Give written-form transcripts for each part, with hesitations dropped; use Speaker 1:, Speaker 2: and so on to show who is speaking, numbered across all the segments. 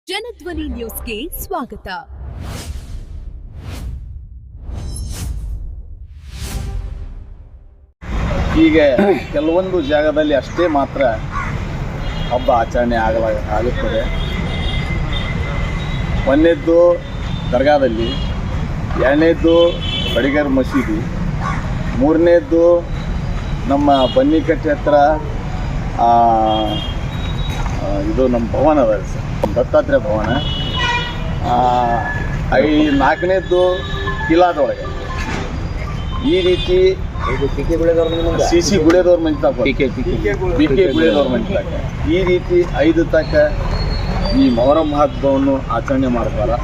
Speaker 1: ಜನಧ್ವನಿ ನ್ಯೂಸ್ಗೆ ಸ್ವಾಗತ.
Speaker 2: ಈಗ ಕೆಲವೊಂದು ಜಾಗದಲ್ಲಿ ಅಷ್ಟೇ ಮಾತ್ರ ಹಬ್ಬ ಆಚರಣೆ ಆಗುತ್ತದೆ. ಒಂದನೇದ್ದು ದರ್ಗಾದಲ್ಲಿ, ಎರಡನೇದ್ದು ಬಡಿಗೇರ್ ಮಸೀದಿ, ಮೂರನೇದ್ದು ನಮ್ಮ ಬನ್ನಿಕಟ್ಟೆ ಹತ್ರ ಇದು ನಮ್ಮ ಭವನ ಅದ ಸರ್, ದತ್ತಾತ್ರೇಯ ಭವನ. ನಾಲ್ಕನೇದ್ದು ಕಿಲಾದೊಳಗೆ. ಈ ರೀತಿ ಸಿ ಸಿ ಗುಳೇದವ್ರ ಮನೆ ತಕ, ಬಿ ಕೆ ಗುಳೇದವ್ರ ಮನೆ ತಕ, ಈ ರೀತಿ 5 ತಕ ಈ ಮೊಹರಂ ಹಬ್ಬವನ್ನು ಆಚರಣೆ ಮಾಡ್ತಾರೆ.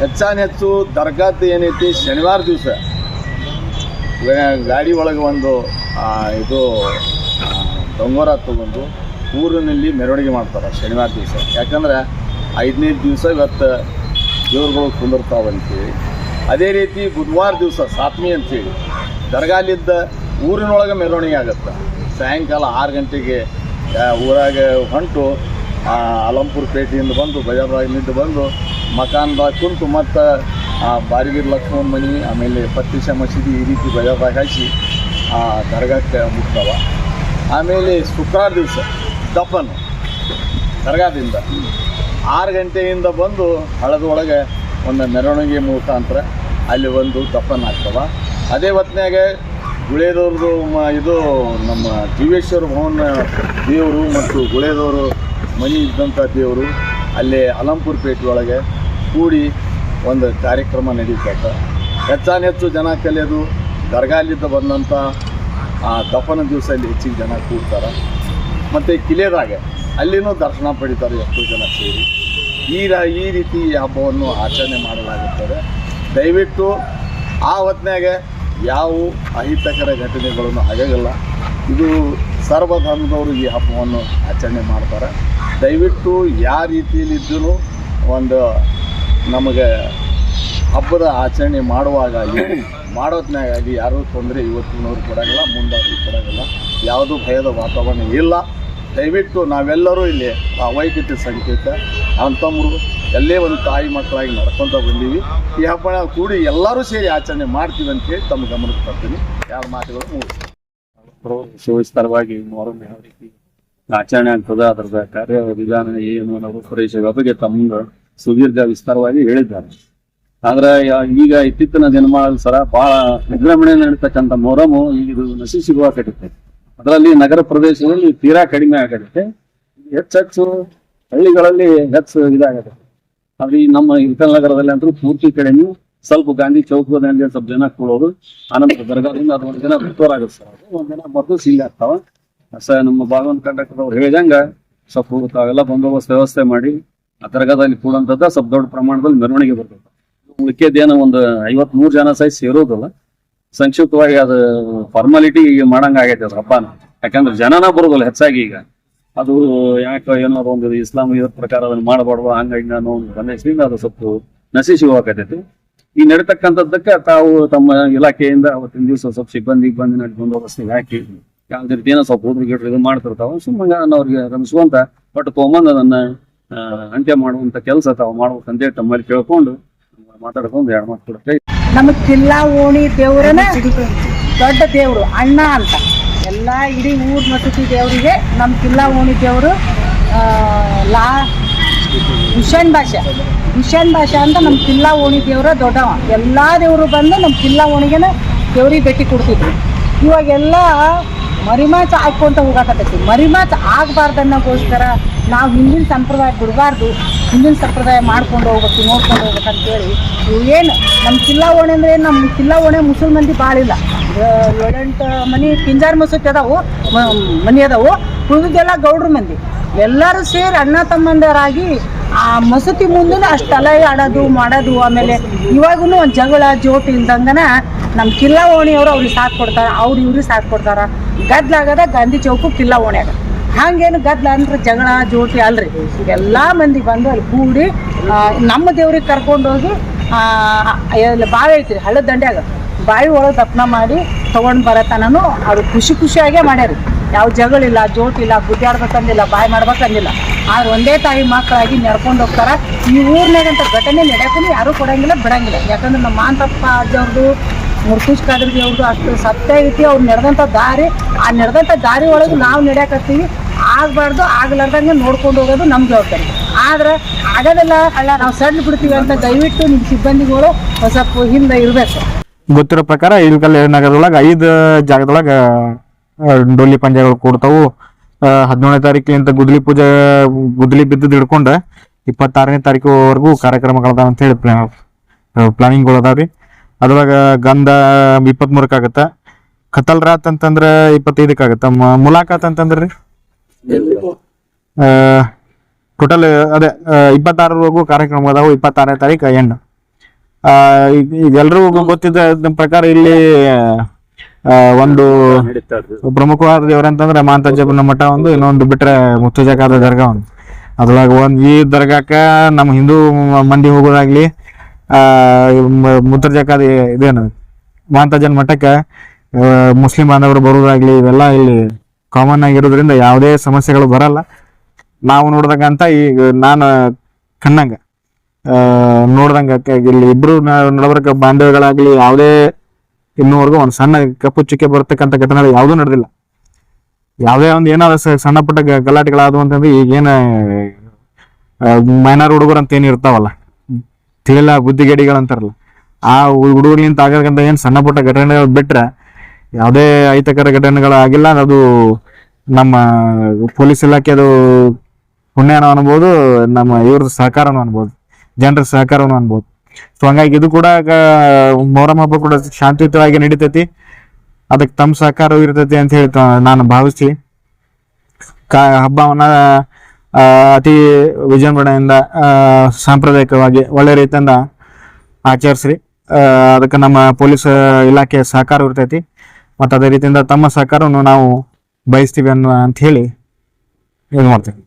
Speaker 2: ಹೆಚ್ಚಾನೆಚ್ಚು ದರ್ಗಾದ್ದು ಏನೈತಿ, ಶನಿವಾರ ದಿವಸ ಗಾಡಿ ಒಳಗೆ ಒಂದು ಇದು ಡೊಂಗರ ತಗೊಂಡು ಊರಿನಲ್ಲಿ ಮೆರವಣಿಗೆ ಮಾಡ್ತಾರೆ ಶನಿವಾರ ದಿವಸ. ಯಾಕಂದ್ರೆ 5ನೇ ದಿವಸ ಇವತ್ತು ದೇವ್ರುಗಳು ಕುಂದಿರ್ತಾವಂತೇಳಿ. ಅದೇ ರೀತಿ ಬುಧವಾರ ದಿವಸ ಸಾತ್ಮಿ ಅಂತೇಳಿ ದರ್ಗಾಲಿದ್ದ ಊರಿನೊಳಗೆ ಮೆರವಣಿಗೆ ಆಗುತ್ತೆ. ಸಾಯಂಕಾಲ 6 ಗಂಟೆಗೆ ಊರಾಗ ಹೊಂಟು ಅಲಂಪುರ ಪೇಟೆಯಿಂದ ಬಂದು ಬಜಾರ್ದಾಗಿನಿಂದ ಬಂದು ಮಕಾನ್ದಾಗ ಕುಂತು ಮತ್ತು ಬಾರಿಗಿರ್ ಲಕ್ಷ್ಮಣ ಮನೆ, ಆಮೇಲೆ ಪತ್ರಿಷ ಮಸೀದಿ, ಈ ರೀತಿ ಬಜಾರ್ದಾಗ ಹಾಕಿ ದರ್ಗಾಕ್ಕೆ ಮುಟ್ತಾವ. ಆಮೇಲೆ ಶುಕ್ರವಾರ ದಿವಸ ದಫನ್ ದರ್ಗಾದಿಂದ 6 ಗಂಟೆಯಿಂದ ಬಂದು ಹಳದೊಳಗೆ ಒಂದು ಮೆರವಣಿಗೆ ಮುಖಾಂತರ ಅಲ್ಲಿ ಒಂದು ದಫನ್ ಆಗ್ತವ. ಅದೇ ಹೊತ್ತಿನಾಗ ಗುಳೇದವ್ರದ್ದು ಇದು ನಮ್ಮ ಜೀವೇಶ್ವರ ಭವನ ದೇವರು ಮತ್ತು ಗುಳೇದವರು ಮನೆ ಇದ್ದಂಥ ದೇವರು ಅಲ್ಲಿ ಅಲಂಪುರ ಪೇಟೆ ಒಳಗೆ ಕೂಡಿ ಒಂದು ಕಾರ್ಯಕ್ರಮ ನಡೀತದೆ. ಹೆಚ್ಚಾನೆಚ್ಚು ಜನ ಕಲಿಯೋದು ದರ್ಗಾಲಿದ್ದ ಬಂದಂಥ ದಫನ ದಿವಸ ಅಲ್ಲಿ ಹೆಚ್ಚಿಗೆ ಜನ ಕೂಡ್ತಾರೆ. ಮತ್ತು ಕಿಲೆದಾಗ ಅಲ್ಲಿನೂ ದರ್ಶನ ಪಡಿತಾರೆ ಎಷ್ಟೋ ಜನ ಸೇರಿ. ಈ ರೀತಿ ಹಬ್ಬವನ್ನು ಆಚರಣೆ ಮಾಡಲಾಗುತ್ತದೆ. ದಯವಿಟ್ಟು ಆ ಹೊತ್ತಿನಾಗ ಯಾವ ಅಹಿತಕರ ಘಟನೆಗಳನ್ನು ಆಗಲ್ಲ. ಇದು ಸರ್ವಧರ್ಮದವರು ಈ ಹಬ್ಬವನ್ನು ಆಚರಣೆ ಮಾಡ್ತಾರೆ. ದಯವಿಟ್ಟು ಯಾವ ರೀತಿಯಲ್ಲಿದ್ದೂ ಒಂದು ನಮಗೆ ಹಬ್ಬದ ಆಚರಣೆ ಮಾಡುವಾಗಲಿ ಮಾಡೋತ್ನಾಗಾಗಿ ಯಾರೂ ತೊಂದರೆ ಇವತ್ತಿನವ್ರು ಕೊಡೋಂಗಿಲ್ಲ, ಮುಂದವ್ರಿಗೆ ಕೊಡೋಂಗಿಲ್ಲ. ಯಾವುದೂ ಭಯದ ವಾತಾವರಣ ಇಲ್ಲ. ದಯವಿಟ್ಟು ನಾವೆಲ್ಲರೂ ಇಲ್ಲಿ ಅವೈಕ್ಯತೆ ಸಂಕೇತ ಅಂತಂದ್ರು ಎಲ್ಲೇ ಒಂದು ತಾಯಿ ಮಕ್ಕಳಾಗಿ ನಡ್ಕೊತ ಬಂದೀವಿ. ಈ ಹಬ್ಬ ಕೂಡಿ ಎಲ್ಲರೂ ಸೇರಿ ಆಚರಣೆ ಮಾಡ್ತೀವಿ ಅಂತೇಳಿ ತಮ್ಮ ಗಮನಕ್ಕೆ ತರ್ತೀನಿ. ಯಾವ ಮಾತುಗಳು ಮುಗಿಸ್ತೀವಿ.
Speaker 3: ಸುವಿಸ್ತಾರವಾಗಿ ಮೊಹರಂ ಯಾವ ರೀತಿ ಆಚರಣೆ ಆಗ್ತದೆ, ಅದರದ ಕಾರ್ಯ ವಿಧಾನ ಏನು ಅನ್ನೋ ರೂಪರೇಷೆಗಳ ಬಗ್ಗೆ ತಮ್ಮ ಸುದೀರ್ಘ ವಿಸ್ತಾರವಾಗಿ ಹೇಳಿದ್ದಾರೆ. ಆದ್ರೆ ಈಗ ಇತ್ತೀಚಿನ ದಿನಮಾನ ಸರ ಬಹಳ ವಿಜೃಂಭಣೆ ನಡೀತಕ್ಕಂಥ ಮೊಹರಮು ಈಗ ಇದು ನಶಿಸಿಗುವಾಗತ್ತೆ. ಅದರಲ್ಲಿ ನಗರ ಪ್ರದೇಶದಲ್ಲಿ ತೀರಾ ಕಡಿಮೆ ಆಗತ್ತೆ. ಹೆಚ್ಚು ಹಳ್ಳಿಗಳಲ್ಲಿ ಹೆಚ್ಚು ಇದಾಗತ್ತೆ. ಆದ್ರೆ ಈ ನಮ್ಮ ಇಳಕಲ್ ನಗರದಲ್ಲಿ ಅಂತೂ ಪೂರ್ತಿ ಕಡೆನೂ ಸ್ವಲ್ಪ ಗಾಂಧಿ ಚೌಕದಲ್ಲಿ ಸ್ವಲ್ಪ ಜನ ಕೂಡೋದು, ಆನಂತರ ದರ್ಗಾದಿಂದ ಅದು 1 ದಿನ ಬಿತ್ತೋರಾಗುತ್ತೆ ಸರ್. ಅದು 1 ದಿನ ಮೊದಲು ಸೀಲ್ ಆಗ್ತಾವ. ನಮ್ಮ ಭಾಗವನ್ ಕಂಡಕ್ಟರ್ ಅವ್ರು ಹೇಳಿದಂಗ ಸ್ವಲ್ಪ ತಾವೆಲ್ಲ ಬಂದೋಬಸ್ತ್ ವ್ಯವಸ್ಥೆ ಮಾಡಿ ಆ ದರ್ಗಾದಲ್ಲಿ ಕೂಡಂತದ್ದ ಸ್ವಲ್ಪ ದೊಡ್ಡ ಪ್ರಮಾಣದಲ್ಲಿ ಮೆರವಣಿಗೆ ಬರ್ತದೆ. ಉಳಿಕೆದೇನೋ ಒಂದು 50-100 ಜನ ಸಹಿತ ಸೇರೋದಲ್ಲ. ಸಂಕ್ಷಿಪ್ತವಾಗಿ ಅದು ಫಾರ್ಮಾಲಿಟಿ ಮಾಡಂಗ ಆಗೈತೆ ಅದು ಹಬ್ಬನ. ಯಾಕಂದ್ರೆ ಜನನ ಬರೋದಲ್ಲ ಹೆಚ್ಚಾಗಿ. ಈಗ ಅದು ಯಾಕೆ ಏನೋ ಒಂದು ಇಸ್ಲಾಂ ಇದ್ರ ಪ್ರಕಾರ ಅದನ್ನ ಮಾಡಬಾರ್ದು ಹಂಗಾಗಿ ನಾನು ಬಂದಿಸಿಂದ ಅದು ಸ್ವಲ್ಪ ನಶಿಸಿ ಹೋಗತೈತಿ. ಈ ನಡೀತಕ್ಕಂಥದ್ದಕ್ಕೆ ತಾವು ತಮ್ಮ ಇಲಾಖೆಯಿಂದ ಅವತ್ತಿನ ದಿವಸ ಸ್ವಲ್ಪ ಸಿಬ್ಬಂದಿ ಬಂದೋಬಸ್ತಿಗೆ ಹಾಕಿ ಯಾವ್ದೇ ರೀತಿ ಏನೋ ಸ್ವಲ್ಪ ಹುಡುಗಿರು ಇದು ಮಾಡ್ತಿರ್ತಾವ. ಸುಮ್ಮನೆ ಅವ್ರಿಗೆ ರಮಿಸುವಂತ ಬಟ್ ತೊಗೊಂಬಂದು ಅದನ್ನ ಅಂತ್ಯ ಮಾಡುವಂತ ಕೆಲಸ ತಾವು ಮಾಡ್ಬೇಕಂತೇಳಿ ತಮ್ಮಲ್ಲಿ ಕೇಳ್ಕೊಂಡು ಮಾತಾಡ್ಕೊಂಡು 2 ಮಾತು ಕೊಡ್ತೇವೆ.
Speaker 4: ನಮ್ಮ ಕಿಲ್ಲಾ ಓಣಿ ದೇವ್ರನ ದೊಡ್ಡ ದೇವ್ರು ಅಣ್ಣ ಅಂತ ಎಲ್ಲ ಇಡೀ ಊರ್ ಮಸೂತಿ ದೇವರಿಗೆ ನಮ್ಮ ಕಿಲ್ಲಾ ಓಣಿ ದೇವರು ಹುಷೇನ್ ಭಾಷೆ ಅಂತ ನಮ್ಮ ಕಿಲ್ಲಾ ಓಣಿ ದೇವ್ರ ದೊಡ್ಡವ. ಎಲ್ಲ ದೇವರು ಬಂದು ನಮ್ಮ ಕಿಲ್ಲಾ ಓಣಿಗೆನ ದೇವ್ರಿಗೆ ಭೇಟಿ ಕೊಡ್ತಿದ್ರು. ಇವಾಗೆಲ್ಲ ಮರಿಮಾಚ ಹಾಕ್ಕೊಂತ ಹೋಗಾಕತ್ತೈತಿ. ಮರಿಮಾಚ ಆಗಬಾರ್ದನ್ನೋಗೋಸ್ಕರ ನಾವು ಹಿಂದಿನ ಸಂಪ್ರದಾಯ ಬಿಡಬಾರ್ದು, ಹಿಂದಿನ ಸಂಪ್ರದಾಯ ಮಾಡ್ಕೊಂಡು ಹೋಗ್ಬೇಕು, ನೋಡ್ಕೊಂಡು ಹೋಗ್ಬೇಕಂತೇಳಿ ಏನು ನಮ್ಮ ಕಿಲ್ಲಾ ಓಣಿ ಅಂದರೆ ನಮ್ಮ ಕಿಲ್ಲಾ ಓಣಿ ಮುಸಲ್ ಮಂದಿ ಭಾಳ ಇಲ್ಲ. 7-8 ಮನೆ ಪಿಂಜಾರ್ ಮಸೂತಿ ಅದಾವು, ಮನೆ ಅದಾವು. ಉಳಿದೆಲ್ಲ ಗೌಡ್ರ ಮಂದಿ ಎಲ್ಲರೂ ಸೇರಿ ಅಣ್ಣ ತಮ್ಮಂದರಾಗಿ ಆ ಮಸೂತಿ ಮುಂದೆ ಅಷ್ಟು ಅಲೆ ಆಡೋದು ಮಾಡೋದು. ಆಮೇಲೆ ಇವಾಗೂ ಒಂದು ಜಗಳ ಜೋಟಿ ಇಲ್ದಂಗನ ನಮ್ಮ ಕಿಲ್ಲಾ ಓಣಿಯವರು ಅವ್ರಿಗೆ ಸಾಥ್ ಕೊಡ್ತಾರೆ, ಇವ್ರಿಗೆ ಸಾಥ್ ಕೊಡ್ತಾರೆ. ಗದ್ಲಾಗದ ಗಾಂಧಿ ಚೌಕು ಕಿಲ್ಲಾ ಓಣ್ಯಾಗ ಹಂಗೇನು ಗದ್ಲ ಅಂದ್ರೆ ಜಗಳ ಜೋಟಿ ಅಲ್ರಿ. ಎಲ್ಲ ಮಂದಿ ಬಂದು ಅಲ್ಲಿ ಕೂಡಿ ನಮ್ಮ ದೇವ್ರಿಗೆ ಕರ್ಕೊಂಡೋಗಿ ಬಾವಿ ಐತ್ರಿ ಹಳ್ಳದ ದಂಡ್ಯಾಗ, ಬಾವಿ ಒಳಗೆ ದಪ್ಪನ ಮಾಡಿ ತೊಗೊಂಡು ಬರತನೂ ಅದು ಖುಷಿಯಾಗೇ ಮಾಡ್ಯಾರ. ಯಾವ ಜಗಳಿಲ್ಲ, ಜೋಟಿಲ್ಲ, ಗುದ್ದಾಡ್ಬೇಕಂದಿಲ್ಲ, ಬಾಯ್ ಮಾಡ್ಬೇಕಂದಿಲ್ಲ. ಆದ್ರೆ ಒಂದೇ ತಾಯಿ ಮಕ್ಕಳಾಗಿ ನಡ್ಕೊಂಡು ಹೋಗ್ತಾರ. ಈ ಊರ್ನಾಗಂತ ಘಟನೆ ನಡೆಯಕ್ಕೂ ಯಾರೂ ಕೊಡಂಗಿಲ್ಲ, ಬಿಡಂಗಿಲ್ಲ. ಯಾಕಂದ್ರೆ ನಮ್ಮ ಮಾಂತಪ್ಪ ಅಜ್ಜವ್ರದ್ದು, ಮುರ್ತುಜ್ ಕಾದ್ರಿ ಅವ್ರದ್ದು ಅಷ್ಟು ಸತ್ಯ ಐತಿ. ಅವ್ರು ನಡೆದಂಥ ದಾರಿ, ಆ ನಡೆದಂಥ ದಾರಿ ಒಳಗೆ ನಾವು ನಡೆಯಕತ್ತೀವಿ. ಆಗಬಾರ್ದು, ಆಗ್ಲಾರ್ದಂಗೆ ನೋಡ್ಕೊಂಡು ಹೋಗೋದು ನಮ್ಮ ಜವಾಬ್ದಾರಿ. ಆದ್ರೆ ಆಗೋದಿಲ್ಲ, ನಾವು ಸಣ್ಣ ಬಿಡ್ತೀವಿ ಅಂತ ದಯವಿಟ್ಟು ನಿಮ್ಮ ಸಿಬ್ಬಂದಿಗಳು ಸ್ವಲ್ಪ ಹಿಂದೆ ಇರಬೇಕು.
Speaker 5: ಗೊತ್ತಿರೋ ಪ್ರಕಾರ ಇಲ್ಕಲ್ ನಗರದೊಳಗೆ 5 ಜಾಗದೊಳಗೆ ಡೊಳ್ಳಿ ಪಂದ್ಯಗಳು ಕೂಡ್ತಾವು. 17ನೇ ತಾರೀಕಿಂದ ಗುದ್ದಲಿ ಬಿದ್ದದ್ದು ಹಿಡ್ಕೊಂಡು 26ನೇ ತಾರೀಕುವರೆಗೂ ಕಾರ್ಯಕ್ರಮಗಳದಾವ ಅಂತ ಹೇಳಿ ಪ್ಲಾನಿಂಗ್ಗಳು ಅದಾವ್ರಿ. ಅದ್ರೊಳಗೆ ಗಂಧ 23ಕ್ಕೆ ಆಗತ್ತ, ಕತಲ್ ರಾತ್ ಅಂತಂದ್ರೆ 25ಕ್ಕೆ ಆಗತ್ತ, ಮುಲಾಕಾತ್ ಅಂತಂದ್ರಿ ಟೋಟಲ್ ಅದೇ 26ರವರೆಗೂ ಕಾರ್ಯಕ್ರಮ ಅದಾವು. 26ನೇ ತಾರೀಕು ಎಂಡ್. ಈಗ ಎಲ್ರಿಗೂ ಗೊತ್ತಿದ್ದ ಪ್ರಕಾರ ಇಲ್ಲಿ ಒಂದು ಪ್ರಮುಖವಾದ ದೇವ್ರ ಅಂತಂದ್ರೆ ಮಾಂತಜ್ಜಪ್ಪನ ಮಠ ಒಂದು, ಇನ್ನೊಂದು ಬಿಟ್ರೆ ಮುತ್ತುಜಕಾದ ದರ್ಗಾ ಒಂದು. ಅದ್ರೊಳಗೆ ಈ ದರ್ಗಾಕ್ಕ ನಮ್ಮ ಹಿಂದೂ ಮಂದಿ ಹೋಗೋದಾಗ್ಲಿ, ಮುತ್ತುಜಕಾದ ಇದೇನು ಮಾಂತಜ್ಜನ ಮಠಕ್ಕೆ ಮುಸ್ಲಿಂ ಬಾಂಧವರು ಬರೋದಾಗ್ಲಿ, ಇವೆಲ್ಲ ಇಲ್ಲಿ ಕಾಮನ್ ಆಗಿರೋದ್ರಿಂದ ಯಾವುದೇ ಸಮಸ್ಯೆಗಳು ಬರಲ್ಲ. ನಾವು ನೋಡ್ದಂಗಂತ ಈಗ ನಾನು ಕಣ್ಣಂಗ ನೋಡ್ದಂಗ ಇಲ್ಲಿ ಇಬ್ರು ನಡಬರ್ಕ ಬಾಂಧವ್ಯಗಳಾಗ್ಲಿ ಯಾವುದೇ ಇನ್ನೂವರೆಗೂ ಒಂದು ಸಣ್ಣ ಕಪ್ಪು ಚುಕ್ಕೆ ಬರ್ತಕ್ಕಂಥ ಘಟನೆಗಳು ಯಾವುದೂ ನಡೆದಿಲ್ಲ. ಯಾವುದೇ ಒಂದು ಏನಾದ್ರು ಸಣ್ಣ ಪುಟ್ಟ ಗಲಾಟೆಗಳಾದವು ಅಂತಂದ್ರೆ ಈಗೇನ ಮೈನರ್ ಹುಡುಗರು ಅಂತ ಏನು ಇರ್ತಾವಲ್ಲ, ತಿಳಿಲ್ಲ ಬುದ್ಧಿಗೇಡಿಗಳಂತಾರಲ್ಲ, ಆ ಹುಡುಗರ್ಲಿಂತ ಆಗಕ್ಕಂತ ಏನು ಸಣ್ಣ ಪುಟ್ಟ ಘಟನೆಗಳು ಬಿಟ್ರೆ ಯಾವುದೇ ಅಹಿತಕರ ಘಟನೆಗಳು ಆಗಿಲ್ಲ. ಅದು ನಮ್ಮ ಪೊಲೀಸ್ ಇಲಾಖೆದು ಪುಣ್ಯನೂ ಅನ್ಬೋದು, ನಮ್ಮ ಇವ್ರದ್ದು ಸಹಕಾರನೂ ಅನ್ಬೋದು, ಜನರ ಸಹಕಾರನೂ ಅನ್ಬೋದು. ಸೊ ಹಂಗಾಗಿ ಇದು ಕೂಡ ಮೊಹರಂ ಹಬ್ಬ ಕೂಡ ಶಾಂತಿಯುತವಾಗಿ ನಡೀತೈತಿ. ಅದಕ್ಕೆ ತಮ್ಮ ಸಹಕಾರವೂ ಇರ್ತೈತಿ ಅಂತ ಹೇಳಿ ನಾನು ಭಾವಿಸಿ ಹಬ್ಬವನ್ನ ಅತಿ ವಿಜೃಂಭಣೆಯಿಂದ ಸಾಂಪ್ರದಾಯಿಕವಾಗಿ ಒಳ್ಳೆ ರೀತಿಯಿಂದ ಆಚರಿಸ್ರಿ. ಅದಕ್ಕೆ ನಮ್ಮ ಪೊಲೀಸ್ ಇಲಾಖೆ ಸಹಕಾರ ಇರ್ತೈತಿ. ಮತ್ತು ಅದೇ ರೀತಿಯಿಂದ ತಮ್ಮ ಸಹಕಾರವನ್ನು ನಾವು ಬಯಸ್ತೀವಿ ಅಂತ ಹೇಳಿ ಇದು ಮಾಡ್ತೀವಿ.